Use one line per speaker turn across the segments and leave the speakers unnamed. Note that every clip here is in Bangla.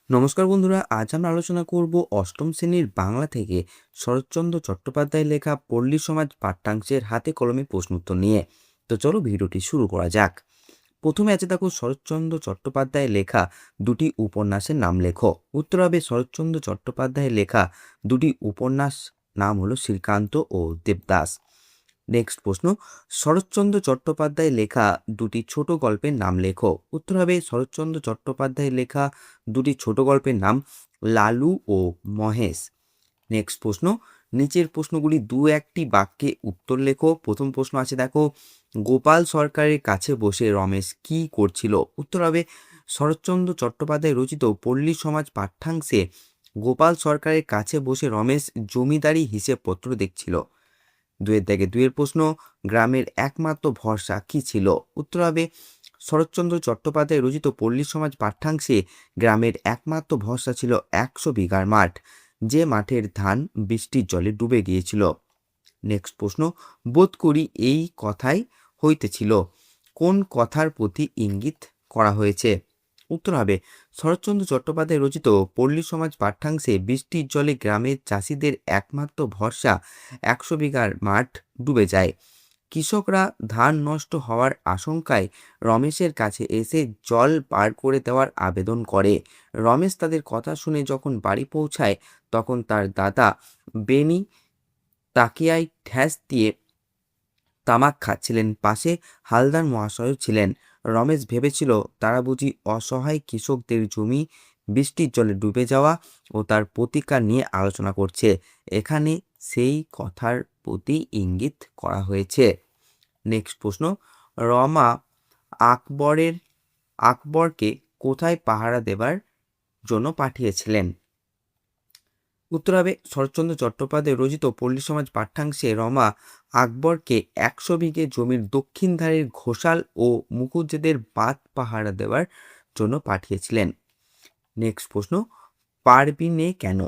নমস্কার বন্ধুরা, আজ আমরা আলোচনা করব অষ্টম শ্রেণীর বাংলা থেকে শরৎচন্দ্র চট্টোপাধ্যায় লেখা পল্লী সমাজ পাঠ্যাংশের হাতে কলমে প্রশ্নোত্তর নিয়ে। তো চলো ভিডিওটি শুরু করা যাক। প্রথমে আছে দেখো, শরৎচন্দ্র চট্টোপাধ্যায় লেখা দুটি উপন্যাসের নাম লেখো। উত্তর হবে শরৎচন্দ্র চট্টোপাধ্যায় লেখা দুটি উপন্যাস নাম হলো শ্রীকান্ত ও দেবদাস। নেক্সট প্রশ্ন, শরৎচন্দ্র চট্টোপাধ্যায় লেখা দুটি ছোট গল্পের নাম লেখো। উত্তর হবে শরৎচন্দ্র চট্টোপাধ্যায় লেখা দুটি ছোট গল্পের নাম লালু ও মহেশ। নেক্সট প্রশ্ন, নিচের প্রশ্নগুলি দু একটি বাক্যে উত্তর লেখো। প্রথম প্রশ্ন আছে দেখো, গোপাল সরকারের কাছে বসে রমেশ কি করছিল। উত্তর হবে শরৎচন্দ্র চট্টোপাধ্যায় রচিত পল্লী সমাজ পাঠ্যাংশে গোপাল সরকারের কাছে বসে রমেশ জমিদারি হিসেবপত্র দেখছিল। দুয়ের প্রশ্ন, গ্রামের একমাত্র ভরসা কি ছিল। উত্তর হবে শরৎচন্দ্র চট্টোপাধ্যায় রচিত পল্লী সমাজ পাঠ্যাংশে গ্রামের একমাত্র ভরসা ছিল 100 বিঘার মাঠ, যে মাঠের ধান বৃষ্টির জলে ডুবে গিয়েছিল। নেক্সট প্রশ্ন, বোধ করি এই কথাই হইতেছিল, কোন কথার প্রতি ইঙ্গিত করা হয়েছে। উত্তর হবে শরৎচন্দ্র চট্টোপাধ্যায় রচিত পল্লী সমাজ পাঠ্যাংশে বৃষ্টির জলে গ্রামের চাষিদের একমাত্র ভরসা 100 বিঘার মাঠ ডুবে যায়। কৃষকরা ধান নষ্ট হওয়ার আশঙ্কায় রমেশের কাছে এসে জল পার করে দেওয়ার আবেদন করে। রমেশ তাদের কথা শুনে যখন বাড়ি পৌঁছায় তখন তার দাদা বেনি তাকিয়ায় ঠ্যাস দিয়ে তামাক খাচ্ছিলেন। পাশে হালদার মহাশয়ও ছিলেন। রমেশ ভেবেছিল তারা বুঝি অসহায় কৃষকদের জমি বৃষ্টির জলে ডুবে যাওয়া ও তার প্রতিকার নিয়ে আলোচনা করছে। এখানে সেই কথার প্রতি ইঙ্গিত করা হয়েছে। নেক্সট প্রশ্ন, রমা আকবরকে কোথায় পাহারা দেবার জন্য পাঠিয়েছিলেন। উত্তর হবে শরৎচন্দ্র চট্টোপাধ্যায় রচিত পল্লী সমাজ পাঠ্যাংশে রমা আকবরকে 100 বিঘে জমির দক্ষিণ ধারের ঘোষাল ও মুখুজ্জেদের বাঁধ পাহারা দেওয়ার জন্য পাঠিয়েছিলেন। নেক্সট প্রশ্ন, পারবি নে কেন,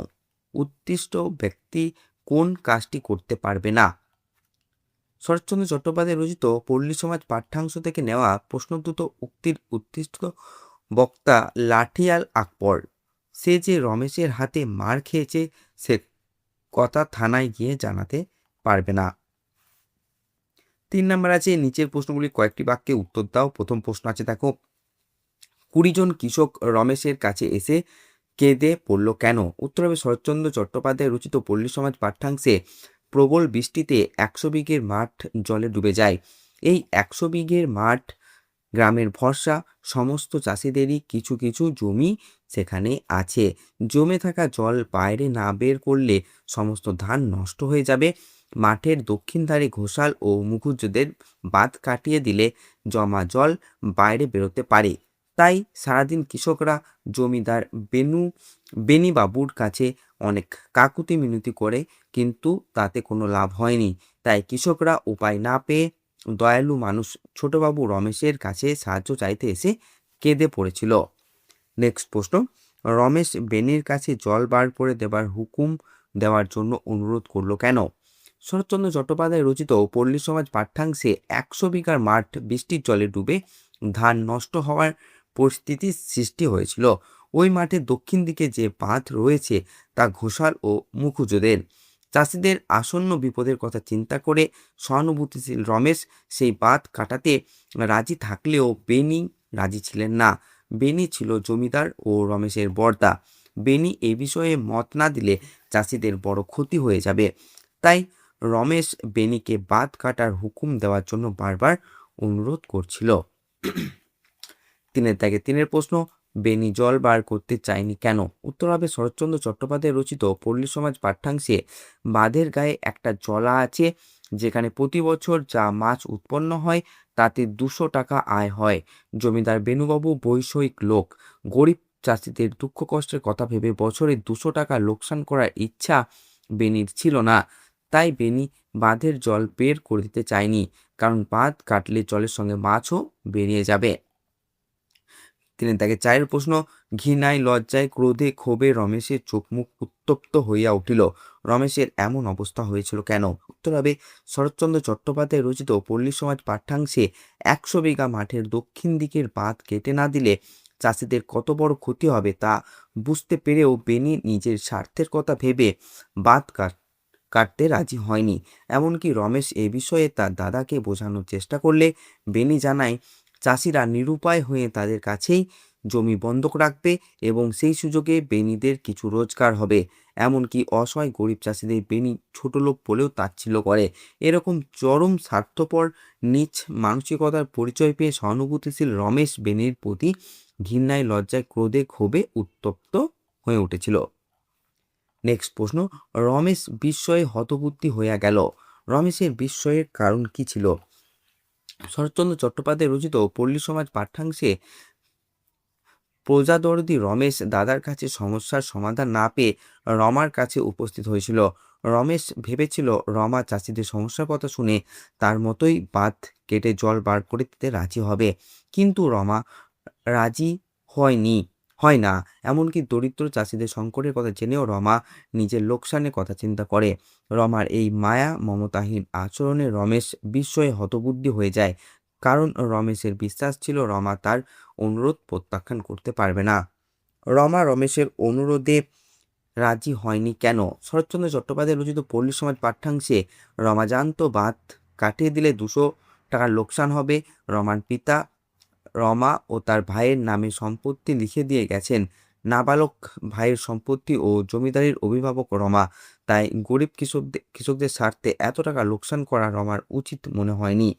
উদ্দিষ্ট ব্যক্তি কোন কাজটি করতে পারবে না। শরৎচন্দ্র চট্টোপাধ্যায় রচিত পল্লী সমাজ পাঠ্যাংশ থেকে নেওয়া প্রশ্নোদ্ধৃত উক্তির উদ্দিষ্ট বক্তা লাঠিয়াল আকবর। সে যে রমেশের হাতে মার খেয়েছে সে কথা থানায় গিয়ে জানাতে পারবে না। 3 নম্বর আছে, নিচের প্রশ্নগুলি কয়েকটি বাক্যে উত্তর দাও। প্রথম প্রশ্ন আছে দেখো, 20 জন কৃষক রমেশের কাছে এসে কেঁদে পড়ল কেন। উত্তর হবে শরৎচন্দ্র চট্টোপাধ্যায় রচিত পল্লী সমাজ পাঠ্যাংশে প্রবল বৃষ্টিতে 100 বিঘের মাঠ জলে ডুবে যায়। এই 100 বিঘের মাঠ গ্রামের ভরসা, সমস্ত চাষিদেরই কিছু কিছু জমি সেখানে আছে। জমে থাকা জল বাইরে না বের করলে সমস্ত ধান নষ্ট হয়ে যাবে। মাঠের দক্ষিণ ধারে ঘোষাল ও মুখুজ্জেদের বাঁধ কাটিয়ে দিলে জমা জল বাইরে বেরোতে পারে। তাই সারাদিন কৃষকরা জমিদার বেনিবাবুর কাছে অনেক কাকুতি মিনতি করে, কিন্তু তাতে কোনো লাভ হয়নি। তাই কৃষকরা উপায় না পেয়ে দয়ালু মানুষ ছোটবাবু রমেশের কাছে সাহায্য চাইতে এসে কেঁদে পড়েছিল। নেক্সট প্রশ্ন, রমেশ বেনির কাছে জল বার করে দেবার হুকুম দেওয়ার জন্য অনুরোধ করলো কেন। শরৎচন্দ্র চট্টোপাধ্যায় রচিত পল্লী সমাজ পাঠ্যাংশে 100 বিঘার মাঠ বৃষ্টির জলে ডুবে ধান নষ্ট হওয়ার পরিস্থিতির সৃষ্টি হয়েছিল। ওই মাঠের দক্ষিণ দিকে যে বাঁধ রয়েছে তা ঘোষাল ও মুখুজ্জেদের। চাষিদের আসন্ন বিপদের কথা চিন্তা করে সহানুভূতিশীল রমেশ সেই বাঁধ কাটাতে রাজি থাকলেও বেনি রাজি ছিলেন না। বেনি ছিল জমিদার ও রমেশের বর্দা। বেনি এই বিষয়ে মত না দিলে চাষিদের বড় ক্ষতি হয়ে যাবে। তাই রমেশ বেনিকে বাঁধ কাটার হুকুম দেওয়ার জন্য বারবার অনুরোধ করছিল। 3 প্রশ্ন, বেনি জল বার করতে চায়নি কেন। উত্তর হবে শরৎচন্দ্র চট্টোপাধ্যায় রচিত পল্লী সমাজ পাঠ্যাংশে বাঁধের গায়ে একটা জলা আছে, যেখানে প্রতি বছর যা মাছ উৎপন্ন হয় তাতে 200 টাকা আয় হয়। জমিদার বেনুবাবু বৈষয়িক লোক। গরিব চাষিদের দুঃখ কষ্টের কথা ভেবে বছরে 200 টাকা লোকসান করার ইচ্ছা বেনির ছিল না। তাই বেনি বাঁধের জল বের করে দিতে চায়নি, কারণ বাঁধ কাটলে জলের সঙ্গে মাছও বেরিয়ে যাবে। 4 প্রশ্ন, ঘৃণায় লজ্জায় ক্রোধে ক্ষোভে রমেশের চোখ মুখ উত্তপ্ত হইয়া উঠিল। রমেশের এমন অবস্থা হয়েছিল কেন। উত্তর হবে শরৎচন্দ্র চট্টোপাধ্যায় রচিত পল্লী সমাজ পাঠ্যাংশে 100 বিঘা মাঠের দক্ষিণ দিকের বাঁধ কেটে না দিলে চাষিদের কত বড় ক্ষতি হবে তা বুঝতে পেরেও বেনি নিজের স্বার্থের কথা ভেবে বাদ কাটতে রাজি হয়নি। এমনকি রমেশ এ বিষয়ে তার দাদাকে বোঝানোর চেষ্টা করলে বেনি জানায় চাষিরা নিরুপায় হয়ে তাদের কাছেই জমি বন্ধক রাখবে এবং সেই সুযোগে বেনিদের কিছু রোজগার হবে। এমনকি অসহায় গরিব চাষিদের বেনি ছোট লোক বলেও তাচ্ছিল্য করে। এরকম চরম স্বার্থপর নীচ মানসিকতার পরিচয় পেয়ে সহানুভূতিশীল রমেশ বেনির প্রতি ঘৃণায়, লজ্জায়, ক্রোধে, ক্ষোভে উত্তপ্ত হয়ে উঠেছিল। নেক্সট প্রশ্ন, রমেশ বিস্ময়ে হতবুদ্ধি হইয়া গেল। রমেশের বিস্ময়ের কারণ কি ছিল? শরৎচন্দ্র চট্টোপাধ্যায় রচিত পল্লী সমাজ পাঠ্যাংশে প্রজাদরদি রমেশ দাদার কাছে সমস্যার সমাধান না পেয়ে রমার কাছে উপস্থিত হয়েছিল। রমেশ ভেবেছিল রমা চাষিদের সমস্যার কথা শুনে তার মতোই বাঁধ কেটে জল বার করে দিতে রাজি হবে, কিন্তু রমা রাজি হয় না। এমনকি দরিদ্র চাষিদের সংকটের কথা জেনেও রমা নিজের লোকসানের কথা চিন্তা করে। রমার এই মায়া মমতাহীন আচরণে রমেশ বিস্ময়ে হতবুদ্ধি হয়ে যায়, কারণ রমেশের বিশ্বাস ছিল রমা তার অনুরোধ প্রত্যাখ্যান করতে পারবে না। রমা রমেশের অনুরোধে রাজি হয়নি কেন? শরৎচন্দ্র চট্টোপাধ্যায় রচিত পল্লী সমাজ পাঠ্যাংশে রমা জানত বাঁধ কাটিয়ে দিলে 200 টাকার লোকসান হবে। রমার পিতা রমা ও তার ভাইয়ের নামে সম্পত্তি লিখে দিয়ে গেছেন। নাবালক ভাইয়ের সম্পত্তি ও জমিদারির অভিভাবক রমা, তাই গরিব কৃষকদের স্বার্থে এত টাকা লোকসান করা রমার উচিত মনে হয়নি।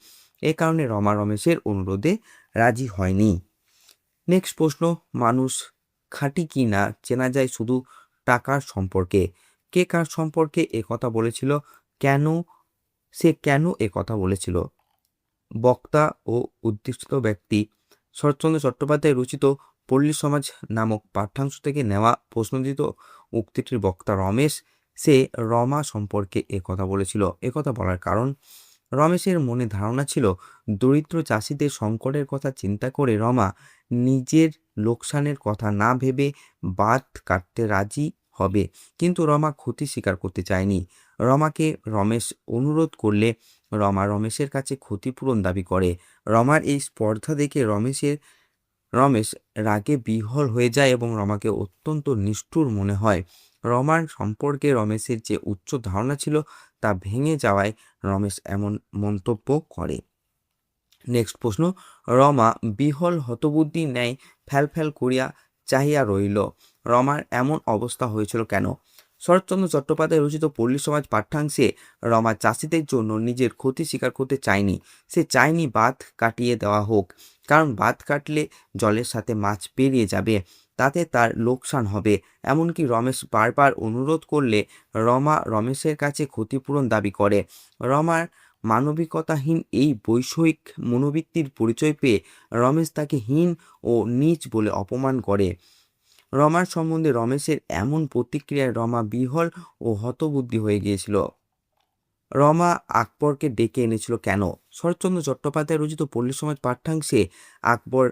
এ কারণে রমা রমেশের অনুরোধে রাজি হয়নি। নেক্সট প্রশ্ন, মানুষ খাঁটি কি না চেনা যায় শুধু টাকার সম্পর্কে। কে কার সম্পর্কে এ কথা বলেছিল, কেন এ কথা বলেছিল? বক্তা ও উদ্দিষ্ট ব্যক্তি। শরৎচন্দ্র চট্টোপাধ্যায় রচিত পল্লী সমাজ নামক পাঠ্যাংশ থেকে নেওয়া প্রশ্নোত্তরিত উক্তিটির বক্তা রমেশ। সে রমা সম্পর্কে এ কথা বলেছিল। এ কথা বলার কারণ, রমেশের মনে ধারণা ছিল দরিদ্র চাষিদের সংকটের কথা চিন্তা করে রমা নিজের লোকসানের কথা না ভেবে বাঁধ কাটতে রাজি হবে, কিন্তু রমা ক্ষতি স্বীকার করতে চায়নি। রমাকে রমেশ অনুরোধ করলে রমা রমেশের কাছে ক্ষতিপূরণ দাবি করে। রমার এই স্পর্ধা দেখে রমেশ রাগে বিহ্বল হয়ে যায় এবং রমাকে অত্যন্ত নিষ্ঠুর মনে হয়। রমার সম্পর্কে রমেশের যে উচ্চ ধারণা ছিল তা ভেঙে যাওয়ায় রমেশ এমন মন্তব্য করে। নেক্সট প্রশ্ন, রমা বিহ্বল হতবুদ্ধি ন্যায় ফ্যাল করিয়া চাহিয়া রহিল। রমার এমন অবস্থা হয়েছিল কেন? শরৎচন্দ্র চট্টোপাধ্যায় রচিত পল্লী সমাজ পাঠ্যাংশে রমা চাষিদের জন্য নিজের ক্ষতি স্বীকার করতে চায়নি। সে চায়নি বাঁধ কাটিয়ে দেওয়া হোক, কারণ বাঁধ কাটলে জলের সাথে মাছ পেরিয়ে যাবে, তাতে তার লোকসান হবে। এমনকি রমেশ বারবার অনুরোধ করলে রমা রমেশের কাছে ক্ষতিপূরণ দাবি করে। রমার মানবিকতাহীন এই বৈষয়িক মনোবৃত্তির পরিচয় পেয়ে রমেশ তাকে হীন ও নীচ বলে অপমান করে। রমার সম্বন্ধে রমেশের এমন প্রতিক্রিয়ায় রমা বিহ্বল ও হতবুদ্ধি হয়ে গিয়েছিল। রমা আকবরকে ডেকে এনেছিল কেন? শরৎচন্দ্র চট্টোপাধ্যায় রচিত পল্লী সমাজ পাঠ্যাংশে আকবর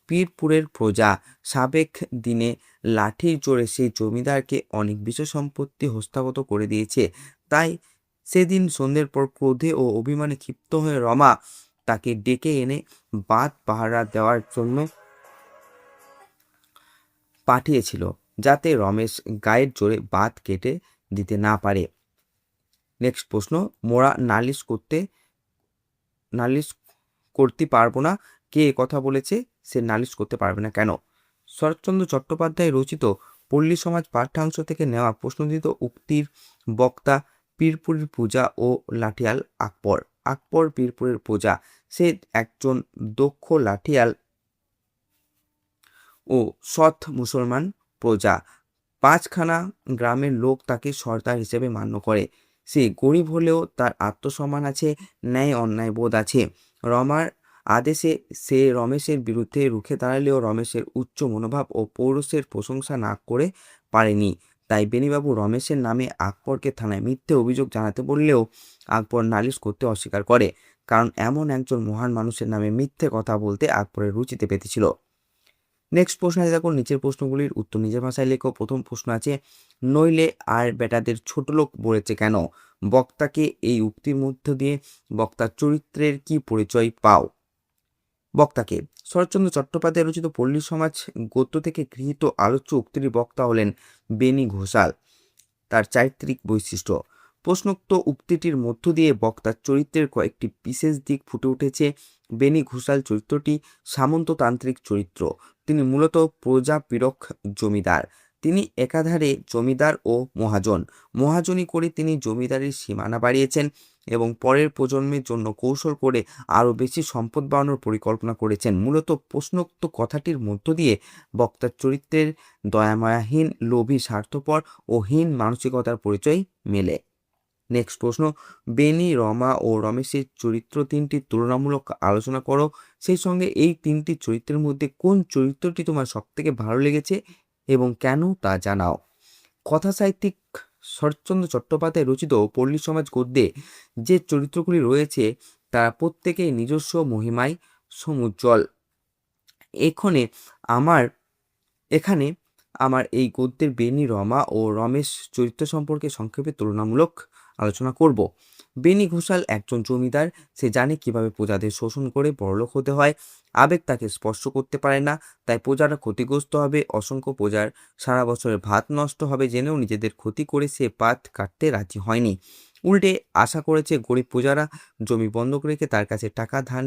পীরপুরের প্রজা। সাবেক দিনে লাঠির জোরে সেই জমিদারকে অনেক বিষয় সম্পত্তি হস্তগত করে দিয়েছে। তাই সেদিন সন্ধ্যের পর ক্রোধে ও অভিমানে ক্ষিপ্ত হয়ে রমা তাকে ডেকে এনে বাঁধ পাহারা দেওয়ার জন্য পাঠিয়েছিল, যাতে রমেশ গায়ের জোরে বাঁধ কেটে দিতে না পারে। নেক্সট প্রশ্ন, মোরা নালিশ করতে পারবো না। কে কথা বলেছে? সে নালিশ করতে পারবে না কেন? শরৎচন্দ্র চট্টোপাধ্যায় রচিত পল্লী সমাজ পাঠ্যাংশ থেকে নেওয়া প্রশ্নোত্তরিত উক্তির বক্তা পীরপুরের পূজা ও লাঠিয়াল আকবর। আকবর পীরপুরের প্রজা। সে একজন দক্ষ লাঠিয়াল ও সৎ মুসলমান প্রজা। 5খানা গ্রামের লোক তাকে সর্দার হিসেবে মান্য করে। সে গরিব হলেও তার আত্মসম্মান আছে, ন্যায় অন্যায় বোধ আছে। রমার আদেশে সে রমেশের বিরুদ্ধে রুখে দাঁড়ালেও রমেশের উচ্চ মনোভাব ও পৌরুষের প্রশংসা না করে পারেনি। তাই বেনিবাবু রমেশের নামে আকবরকে থানায় মিথ্যে অভিযোগ জানাতে বললেও আকবর নালিশ করতে অস্বীকার করে, কারণ এমন একজন মহান মানুষের নামে মিথ্যে কথা বলতে আকবরের রুচিতে পেতেছিল। নেক্সট প্রশ্ন আছে, দেখো নিচের প্রশ্নগুলির উত্তর নিজের ভাষায় লেখো। প্রথম প্রশ্ন আছে, নইলে আর বেটাদের ছোট লোক বলেছে কেন? বক্তাকে এই উক্তির মধ্য দিয়ে বক্তার চরিত্রের কি পরিচয় পাও? বক্তাকে। শরৎচন্দ্র চট্টোপাধ্যায় রচিত পল্লী সমাজ গদ্য থেকে গৃহীত আলোচ্য উক্তির বক্তা হলেন বেনি ঘোষাল। তার চারিত্রিক বৈশিষ্ট্য। প্রশ্নোক্ত উক্তিটির মধ্য দিয়ে বক্তার চরিত্রের কয়েকটি বিশেষ দিক ফুটে উঠেছে। বেনি ঘোষাল চরিত্রটি সামন্ততান্ত্রিক চরিত্র। তিনি মূলত প্রজাপীড়ক জমিদার। তিনি একাধারে জমিদার ও মহাজনী করে তিনি জমিদারির সীমানা বাড়িয়েছেন এবং পরের প্রজন্মের জন্য কৌশল করে আরও বেশি সম্পদ বাড়ানোর পরিকল্পনা করেছেন। মূলত প্রশ্নোক্ত কথাটির মধ্য দিয়ে বক্তার চরিত্রের দয়ামায়াহীন, লোভী, স্বার্থপর ও হীন মানসিকতার পরিচয় মেলে। নেক্সট প্রশ্ন, বেনি, রমা ও রমেশের চরিত্র তিনটির তুলনামূলক আলোচনা করো। সেই সঙ্গে এই তিনটি চরিত্রের মধ্যে কোন চরিত্রটি তোমার সবথেকে ভালো লেগেছে এবং কেন তা জানাও। কথা সাহিত্যিক শরৎচন্দ্র চট্টোপাধ্যায় রচিত পল্লী সমাজ গদ্যে যে চরিত্রগুলি রয়েছে তারা প্রত্যেকেই নিজস্ব মহিমায় সমুজ্জ্বল। এখানে আমার এই গদ্যের বেনি, রমা ও রমেশ চরিত্র সম্পর্কে সংক্ষেপে তুলনামূলক আলোচনা করব। বেনি ঘোষাল একজন জমিদার। সে জানে কিভাবে প্রজাদের শোষণ করে বড়লোক হতে হয়। আবেগ তাকে স্পর্শ করতে পারে না, তাই প্রজারা ক্ষতিগ্রস্ত হবে। অসংখ্য প্রজার সারা বছরের ভাত নষ্ট হবে জেনেও নিজেদের ক্ষতি করে সে ভাত কাটতে রাজি হয়নি। উল্টে আশা করেছে গরিব প্রজারা জমি বন্ধক রেখে তার কাছে টাকা ধার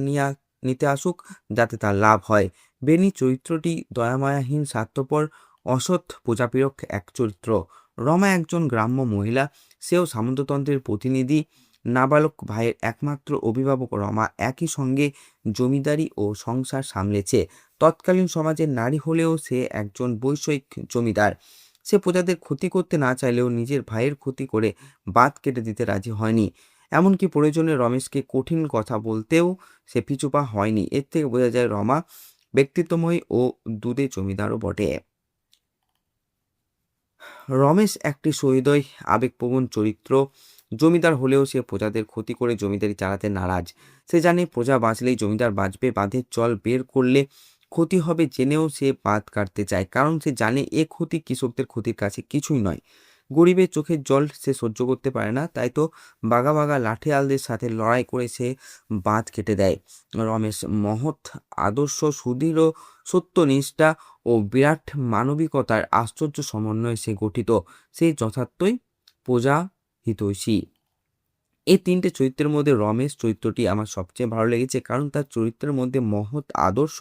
নিতে আসুক, যাতে তার লাভ হয়। বেনি চরিত্রটি দয়ামায়াহীন, স্বার্থপর, অসৎ, প্রজাপীড়ক এক চরিত্র। রমা একজন গ্রাম্য মহিলা। সেও সামন্ততন্ত্রের প্রতিনিধি। নাবালক ভাইয়ের একমাত্র অভিভাবক রমা একই সঙ্গে জমিদারি ও সংসার সামলেছে। তৎকালীন সমাজের নারী হলেও সে একজন বৈষয়িক জমিদার। সে প্রজাদের ক্ষতি করতে না চাইলেও নিজের ভাইয়ের ক্ষতি করে বাদ কেটে দিতে রাজি হয়নি। এমনকি প্রয়োজনে রমেশকে কঠিন কথা বলতেও সে পিছুপা হয়নি। এর থেকে বোঝা যায় রমা ব্যক্তিত্বময়ী ও দুধে জমিদারও বটে। রমেশ একটি সহৃদয়, আবেগপ্রবণ চরিত্র। জমিদার হলেও সে প্রজাদের ক্ষতি করে জমিদারি চালাতে নারাজ। সে জানে প্রজা বাঁচলেই জমিদার বাঁচবে। বাঁধের জল বের করলে ক্ষতি হবে জেনেও সে বাঁধ কাটতে চায়, কারণ সে জানে এ ক্ষতি কৃষকদের ক্ষতির কাছে কিছুই নয়। গরিবের চোখের জল সে সহ্য করতে পারে না, তাই তো বাঘা বাঘা লাঠিয়ালদের সাথে লড়াই করে সে বাঁধ কেটে দেয়। রমেশ মহৎ আদর্শ, সুদৃঢ় সত্যনিষ্ঠা ও বিরাট মানবিকতার আশ্চর্য সমন্বয়ে সে গঠিত। সেই যথার্থই প্রজা হিতৈষী। এই তিনটে চরিত্রের মধ্যে রমেশ চরিত্রটি আমার সবচেয়ে ভালো লেগেছে, কারণ তার চরিত্রের মধ্যে মহৎ আদর্শ,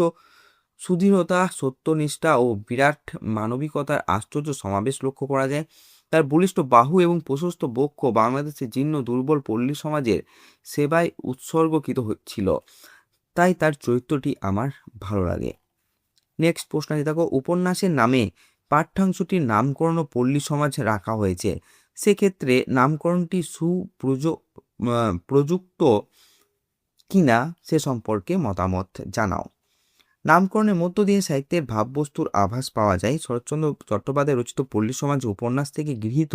সুদৃঢ়তা, সত্যনিষ্ঠা ও বিরাট মানবিকতার আশ্চর্য সমাবেশ লক্ষ্য করা যায়। তার বলিষ্ঠ বাহু এবং প্রশস্ত বক্ষ বাংলাদেশের জীর্ণ দুর্বল পল্লী সমাজের সেবায় উৎসর্গকৃত ছিল, তাই তার চরিত্রটি আমার ভালো লাগে। নেক্সট প্রশ্ন আছে, দেখো, উপন্যাসের নামে পাঠ্যাংশটির নামকরণ ও পল্লী সমাজ রাখা হয়েছে। সেক্ষেত্রে নামকরণটি প্রযুক্ত কিনা সে সম্পর্কে মতামত জানাও। নামকরণের মধ্য দিয়ে সাহিত্যের ভাববস্তুর আভাস পাওয়া যায়। শরৎচন্দ্র চট্টোপাধ্যায় রচিত পল্লী সমাজ উপন্যাস থেকে গৃহীত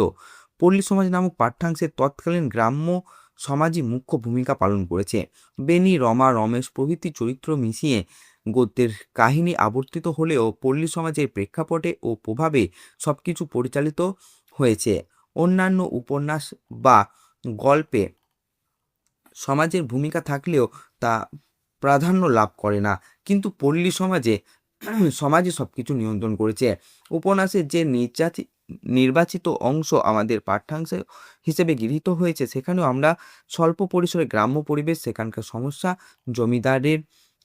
পল্লী সমাজ নামক পাঠ্যাংশের তৎকালীন গ্রাম্য সমাজই মুখ্য ভূমিকা পালন করেছে। বেনি, রমা, রমেশ প্রভৃতি চরিত্র মিশিয়ে গদ্যের কাহিনী আবর্তিত হলেও পল্লী সমাজের প্রেক্ষাপটে ও প্রভাবে সবকিছু পরিচালিত হয়েছে। অন্যান্য উপন্যাস বা গল্পে সমাজের ভূমিকা থাকলেও তা প্রাধান্য লাভ করে না, কিন্তু পল্লী সমাজে সবকিছু নিয়ন্ত্রণ করেছে। উপন্যাসের যে নির্বাচিত অংশ আমাদের পাঠ্যাংশ হিসেবে গৃহীত হয়েছে, সেখানেও আমরা স্বল্প পরিসরে গ্রাম্য পরিবেশ, সেখানকার সমস্যা,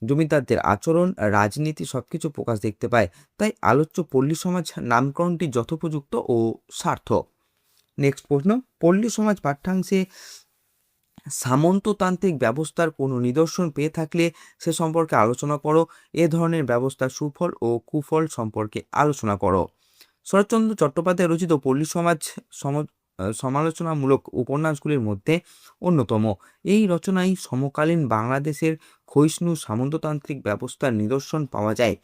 জমিদারদের আচরণ, রাজনীতি সবকিছু প্রকাশ দেখতে পায়। তাই আলোচ্য পল্লী সমাজ নামকরণটি যথোপযুক্ত ও সার্থক। নেক্সট প্রশ্ন, পল্লী সমাজ পাঠ্যাংশে সামন্ততান্ত্রিক ব্যবস্থার কোনো নিদর্শন পেয়ে থাকলে সে সম্পর্কে আলোচনা করো। এ ধরনের ব্যবস্থার সুফল ও কুফল সম্পর্কে আলোচনা করো। শরৎচন্দ্র চট্টোপাধ্যায় রচিত পল্লী সমাজ সমালোচনামূলক উপন্যাসগুলির মধ্যে অন্যতম। এই রচনায় সমকালীন বাংলাদেশের ক্ষয়িষ্ণু সামন্ততান্ত্রিক ব্যবস্থার নিদর্শন পাওয়া যায়।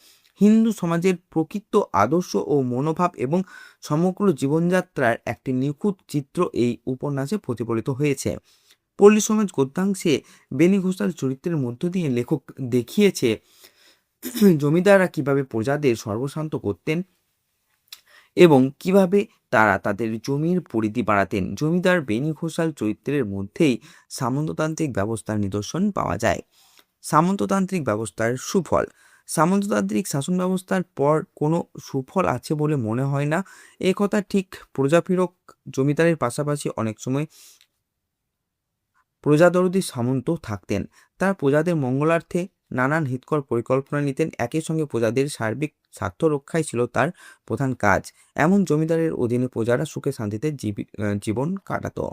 হিন্দু সমাজের প্রকৃত আদর্শ ও মনোভাব এবং সমগ্র জীবনযাত্রার একটি নিখুঁত চিত্র এই উপন্যাসে প্রতিফলিত হয়েছে। পল্লী সমাজ গদ্যাংশে বেনি ঘোষাল চরিত্রের মধ্য দিয়ে লেখক দেখিয়েছে জমিদাররা কিভাবে প্রজাদের সর্বশান্ত করতেন এবং কিভাবে তারা তাদের জমির পরিধি বাড়াতেন। জমিদার বেনি ঘোষাল চরিত্রের মধ্যেই সামন্ততান্ত্রিক ব্যবস্থার নিদর্শন পাওয়া যায়। সামন্ততান্ত্রিক ব্যবস্থার সুফল। সামন্ততান্ত্রিক শাসন ব্যবস্থার পর কোনো সুফল আছে বলে মনে হয় না। এ কথা ঠিক। প্রজাপীড়ক জমিদারের পাশাপাশি অনেক সময় প্রজাদরদি সামন্ত থাকতেন। তারা প্রজাদের মঙ্গলার্থে নানান হিতকর পরিকল্পনা নিতেন। একই সঙ্গে প্রজাদের সার্বিক স্বার্থ রক্ষাই ছিল তার প্রধান কাজ। এমন জমিদারের অধীনে প্রজারা সুখে শান্তিতে জীবন কাটাতো।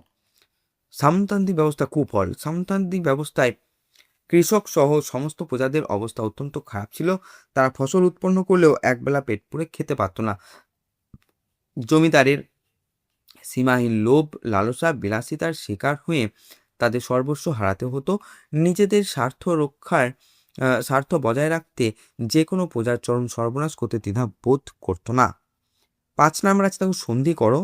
সামন্ততান্ত্রিক ব্যবস্থা কুফল। সামন্ততান্ত্রিক ব্যবস্থায় কৃষক সহ সমস্ত প্রজাদের অবস্থা অত্যন্ত খারাপ ছিল। তারা ফসল উৎপন্ন করলেও একবেলা পেট পুরে খেতে পারত না। জমিদারের সীমাহীন লোভ, লালসা, বিলাসিতার শিকার হয়ে তাদের সর্বস্ব হারাতে হতো। নিজেদের স্বার্থ বজায় রাখতে যে কোনো প্রজার চরম সর্বনাশ করতে দ্বিধা বোধ করতো না। 5 নম্বর আছে দেখো সন্ধি করো।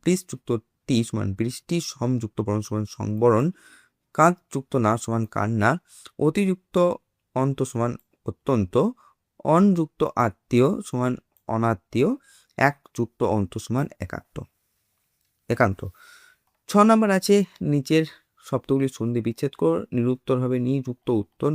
বৃষ যুক্ত টি সমান বৃষ্টি, সম যুক্ত বরণ সমান সংবরণ, কাঁধ যুক্ত না সমান কান্না, অতিযুক্ত অন্ত সমান অত্যন্ত, অনযুক্ত আত্মীয় সমান অনাত্মীয়, এক যুক্ত অন্ত সমান একান্ত। 6 নম্বর আছে নিচের শব্দগুলি সন্ধি বিচ্ছেদ কর। নিরুত্তর হবে নি যুক্ত উত্তর।